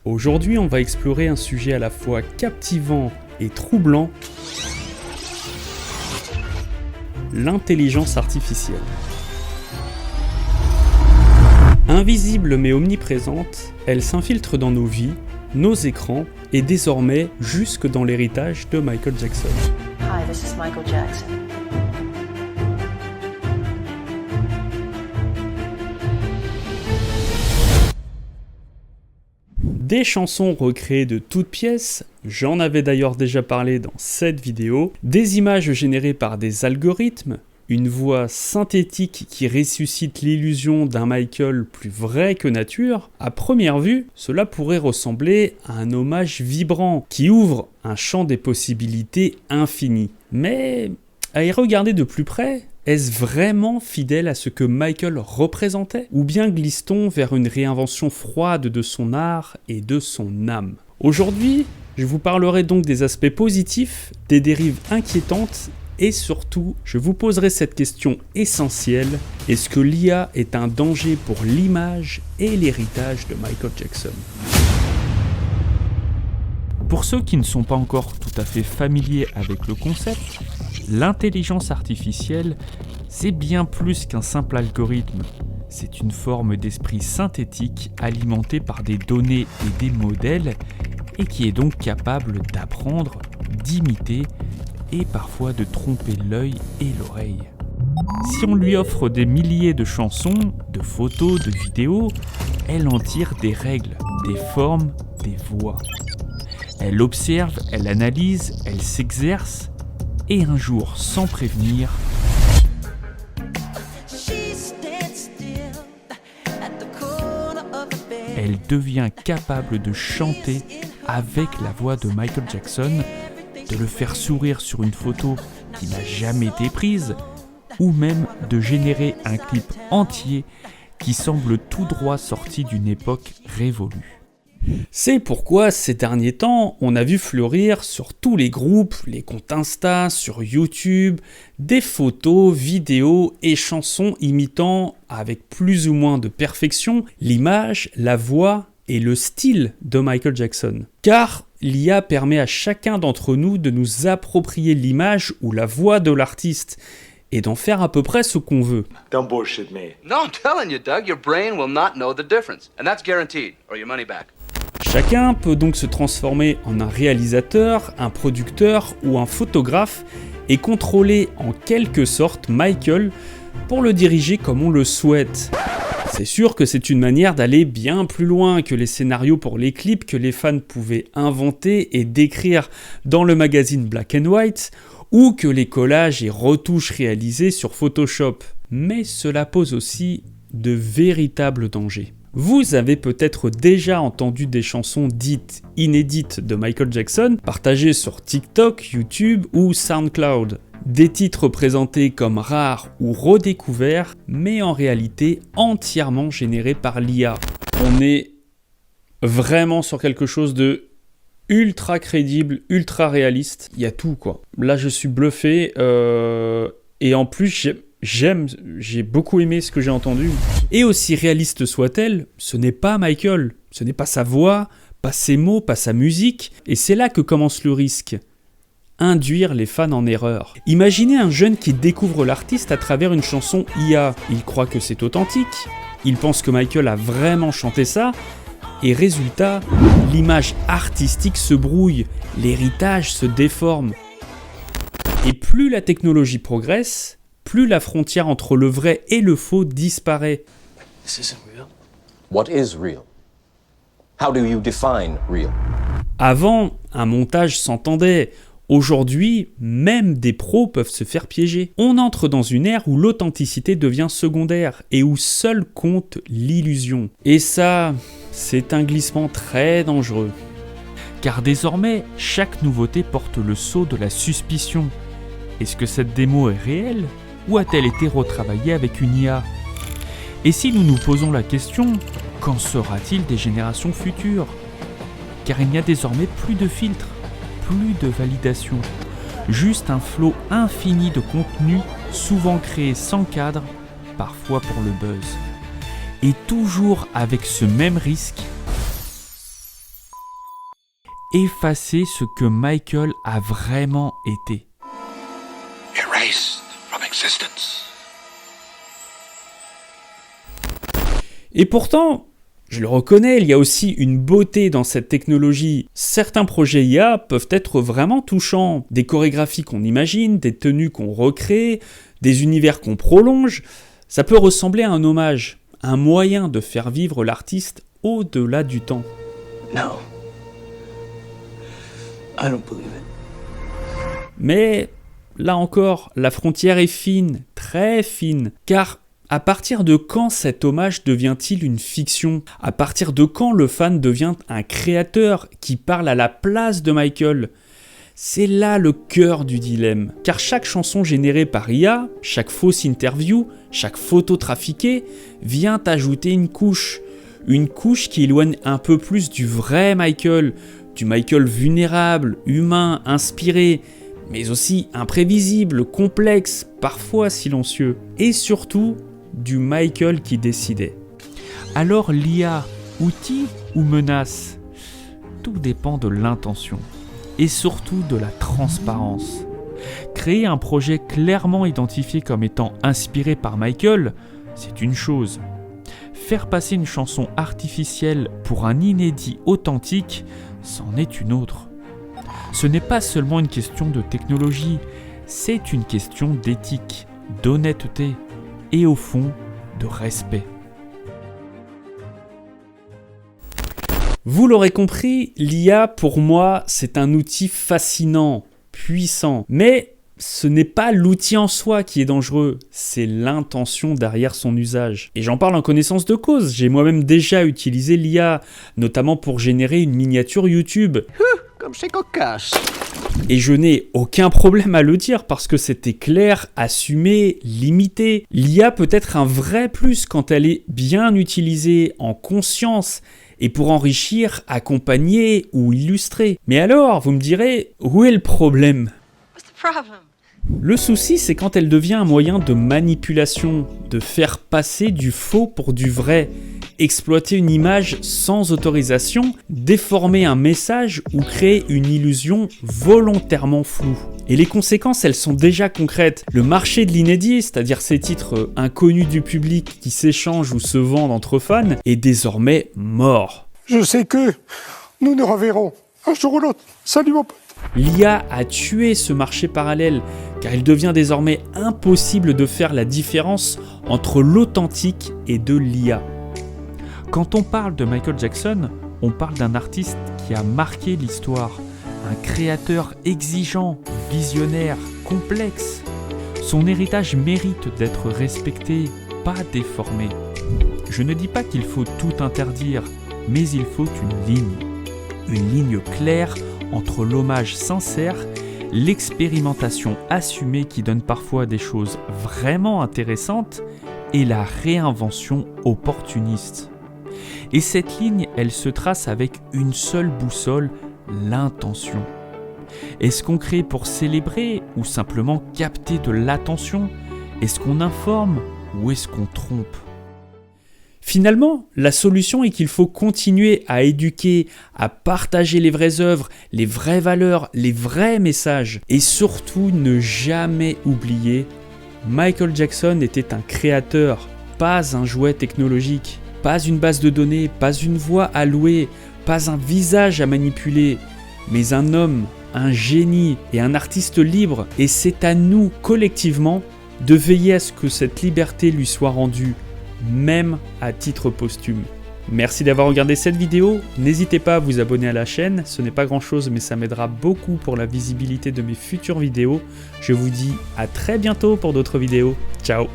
Aujourd'hui, on va explorer un sujet à la fois captivant et troublant, l'intelligence artificielle. Invisible mais omniprésente, elle s'infiltre dans nos vies, nos écrans et désormais jusque dans l'héritage de Michael Jackson. Hi, this is Michael Jackson. Des chansons recréées de toutes pièces, j'en avais d'ailleurs déjà parlé dans cette vidéo, des images générées par des algorithmes, une voix synthétique qui ressuscite l'illusion d'un Michael plus vrai que nature. À première vue, cela pourrait ressembler à un hommage vibrant qui ouvre un champ des possibilités infini. Mais à y regarder de plus près, est-ce vraiment fidèle à ce que Michael représentait? Ou bien glisse-t-on vers une réinvention froide de son art et de son âme? Aujourd'hui, je vous parlerai donc des aspects positifs, des dérives inquiétantes et surtout, je vous poserai cette question essentielle: est-ce que l'IA est un danger pour l'image et l'héritage de Michael Jackson? Pour ceux qui ne sont pas encore tout à fait familiers avec le concept, l'intelligence artificielle, c'est bien plus qu'un simple algorithme. C'est une forme d'esprit synthétique alimentée par des données et des modèles et qui est donc capable d'apprendre, d'imiter et parfois de tromper l'œil et l'oreille. Si on lui offre des milliers de chansons, de photos, de vidéos, elle en tire des règles, des formes, des voix. Elle observe, elle analyse, elle s'exerce, et un jour, sans prévenir, elle devient capable de chanter avec la voix de Michael Jackson, de le faire sourire sur une photo qui n'a jamais été prise, ou même de générer un clip entier qui semble tout droit sorti d'une époque révolue. C'est pourquoi ces derniers temps, on a vu fleurir sur tous les groupes, les comptes Insta, sur YouTube, des photos, vidéos et chansons imitant, avec plus ou moins de perfection, l'image, la voix et le style de Michael Jackson. Car l'IA permet à chacun d'entre nous de nous approprier l'image ou la voix de l'artiste et d'en faire à peu près ce qu'on veut. Don't bullshit me. No, I'm telling you, Doug, your brain will not know the difference. And that's guaranteed, or your money back. Chacun peut donc se transformer en un réalisateur, un producteur ou un photographe et contrôler en quelque sorte Michael pour le diriger comme on le souhaite. C'est sûr que c'est une manière d'aller bien plus loin que les scénarios pour les clips que les fans pouvaient inventer et décrire dans le magazine Black and White ou que les collages et retouches réalisées sur Photoshop. Mais cela pose aussi de véritables dangers. Vous avez peut-être déjà entendu des chansons dites inédites de Michael Jackson partagées sur TikTok, YouTube ou SoundCloud. Des titres présentés comme rares ou redécouverts, mais en réalité entièrement générés par l'IA. On est vraiment sur quelque chose de ultra crédible, ultra réaliste. Il y a tout quoi. Là je suis bluffé et en plus j'ai beaucoup aimé ce que j'ai entendu. Et aussi réaliste soit-elle, ce n'est pas Michael, ce n'est pas sa voix, pas ses mots, pas sa musique. Et c'est là que commence le risque. Induire les fans en erreur. Imaginez un jeune qui découvre l'artiste à travers une chanson IA. Il croit que c'est authentique, il pense que Michael a vraiment chanté ça, et résultat, l'image artistique se brouille, l'héritage se déforme. Et plus la technologie progresse, plus la frontière entre le vrai et le faux disparaît. This isn't real. What is real? How do you define real? Avant, un montage s'entendait. Aujourd'hui, même des pros peuvent se faire piéger. On entre dans une ère où l'authenticité devient secondaire et où seul compte l'illusion. Et ça, c'est un glissement très dangereux. Car désormais, chaque nouveauté porte le sceau de la suspicion. Est-ce que cette démo est réelle ou a-t-elle été retravaillée avec une IA? Et si nous nous posons la question, qu'en sera-t-il des générations futures? Car il n'y a désormais plus de filtres, plus de validation, juste un flot infini de contenu, souvent créé sans cadre, parfois pour le buzz. Et toujours avec ce même risque, effacer ce que Michael a vraiment été. Erased from existence. Et pourtant, je le reconnais, il y a aussi une beauté dans cette technologie. Certains projets IA peuvent être vraiment touchants. Des chorégraphies qu'on imagine, des tenues qu'on recrée, des univers qu'on prolonge. Ça peut ressembler à un hommage, un moyen de faire vivre l'artiste au-delà du temps. No. I don't believe it. Mais là encore, la frontière est fine, très fine, car à partir de quand cet hommage devient-il une fiction ? À partir de quand le fan devient un créateur qui parle à la place de Michael ? C'est là le cœur du dilemme, car chaque chanson générée par IA, chaque fausse interview, chaque photo trafiquée, vient ajouter une couche qui éloigne un peu plus du vrai Michael, du Michael vulnérable, humain, inspiré, mais aussi imprévisible, complexe, parfois silencieux, et surtout du Michael qui décidait. Alors l'IA, outil ou menace ? Tout dépend de l'intention et surtout de la transparence. Créer un projet clairement identifié comme étant inspiré par Michael, c'est une chose. Faire passer une chanson artificielle pour un inédit authentique, c'en est une autre. Ce n'est pas seulement une question de technologie, c'est une question d'éthique, d'honnêteté et au fond, de respect. Vous l'aurez compris, l'IA pour moi, c'est un outil fascinant, puissant, mais ce n'est pas l'outil en soi qui est dangereux, c'est l'intention derrière son usage. Et j'en parle en connaissance de cause, j'ai moi-même déjà utilisé l'IA, notamment pour générer une miniature YouTube. Comme c'est cocasse. Et je n'ai aucun problème à le dire parce que c'était clair, assumé, limité. L'IA peut être un vrai plus quand elle est bien utilisée en conscience et pour enrichir, accompagner ou illustrer. Mais alors, vous me direz, où est le problème ? Le souci, c'est quand elle devient un moyen de manipulation, de faire passer du faux pour du vrai, exploiter une image sans autorisation, déformer un message ou créer une illusion volontairement floue. Et les conséquences, elles sont déjà concrètes. Le marché de l'inédit, c'est-à-dire ces titres inconnus du public qui s'échangent ou se vendent entre fans, est désormais mort. Je sais que nous nous reverrons un jour ou l'autre. Salut mon pote. L'IA a tué ce marché parallèle, car il devient désormais impossible de faire la différence entre l'authentique et de l'IA. Quand on parle de Michael Jackson, on parle d'un artiste qui a marqué l'histoire, un créateur exigeant, visionnaire, complexe. Son héritage mérite d'être respecté, pas déformé. Je ne dis pas qu'il faut tout interdire, mais il faut une ligne claire entre l'hommage sincère, l'expérimentation assumée qui donne parfois des choses vraiment intéressantes et la réinvention opportuniste. Et cette ligne, elle se trace avec une seule boussole, l'intention. Est-ce qu'on crée pour célébrer ou simplement capter de l'attention ? Est-ce qu'on informe ou est-ce qu'on trompe ? Finalement, la solution est qu'il faut continuer à éduquer, à partager les vraies œuvres, les vraies valeurs, les vrais messages. Et surtout, ne jamais oublier, Michael Jackson était un créateur, pas un jouet technologique. Pas une base de données, pas une voix à louer, pas un visage à manipuler, mais un homme, un génie et un artiste libre. Et c'est à nous, collectivement, de veiller à ce que cette liberté lui soit rendue, même à titre posthume. Merci d'avoir regardé cette vidéo, n'hésitez pas à vous abonner à la chaîne, ce n'est pas grand chose mais ça m'aidera beaucoup pour la visibilité de mes futures vidéos. Je vous dis à très bientôt pour d'autres vidéos, ciao.